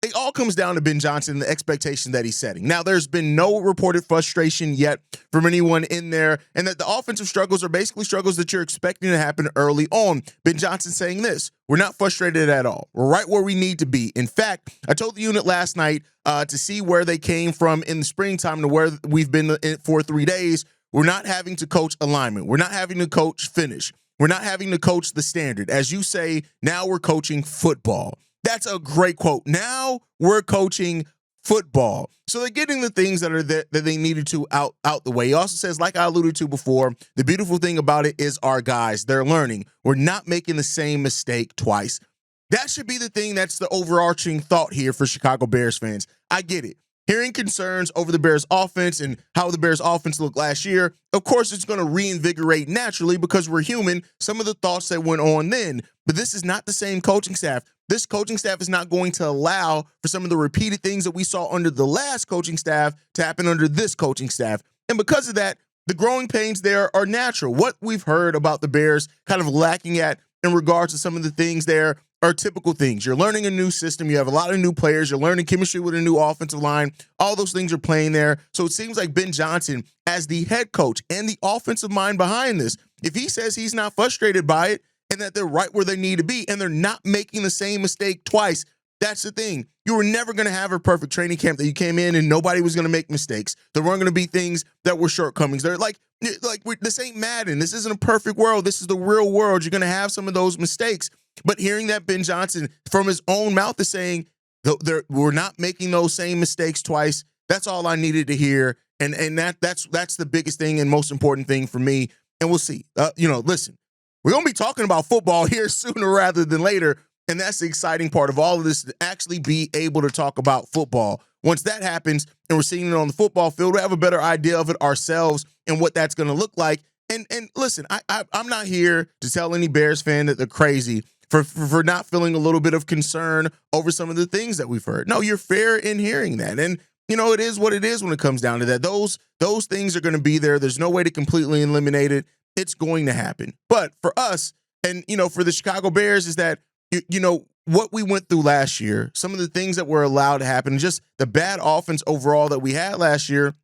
it all comes down to Ben Johnson and the expectation that he's setting. Now, there's been no reported frustration yet from anyone in there, and that the offensive struggles are basically struggles that you're expecting to happen early on. Ben Johnson saying this: we're not frustrated at all. We're right where we need to be. In fact, I told the unit last night to see where they came from in the springtime to where we've been for 3 days. We're not having to coach alignment. We're not having to coach finish. We're not having to coach the standard. As you say, now we're coaching football. That's a great quote. Now we're coaching football. So they're getting the things that are that they needed to out the way. He also says, like I alluded to before, the beautiful thing about it is our guys, they're learning. We're not making the same mistake twice. That should be the thing that's the overarching thought here for Chicago Bears fans. I get it. Hearing concerns over the Bears offense and how the Bears offense looked last year, of course, it's going to reinvigorate naturally because we're human, some of the thoughts that went on then. But this is not the same coaching staff. This coaching staff is not going to allow for some of the repeated things that we saw under the last coaching staff to happen under this coaching staff. And because of that, the growing pains there are natural. What we've heard about the Bears kind of lacking at in regards to some of the things there are typical things. You're learning a new system. You have a lot of new players. You're learning chemistry with a new offensive line. All those things are playing there. So it seems like Ben Johnson, as the head coach and the offensive mind behind this, if he says he's not frustrated by it and that they're right where they need to be and they're not making the same mistake twice, that's the thing. You were never going to have a perfect training camp that you came in and nobody was going to make mistakes. There weren't going to be things that were shortcomings. They're like this ain't Madden. This isn't a perfect world. This is the real world. You're going to have some of those mistakes. But hearing that Ben Johnson from his own mouth is saying we're not making those same mistakes twice, that's all I needed to hear. And that's the biggest thing and most important thing for me. And we'll see. Listen, we're going to be talking about football here sooner rather than later. And that's the exciting part of all of this, to actually be able to talk about football. Once that happens and we're seeing it on the football field, we have a better idea of it ourselves and what that's going to look like. And listen, I'm not here to tell any Bears fan that they're crazy for not feeling a little bit of concern over some of the things that we've heard. No, you're fair in hearing that. And, it is what it is when it comes down to that. Those things are going to be there. There's no way to completely eliminate it. It's going to happen. But for us and, for the Chicago Bears is that, what we went through last year, some of the things that were allowed to happen, just the bad offense overall that we had last year,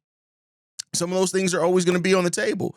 some of those things are always going to be on the table.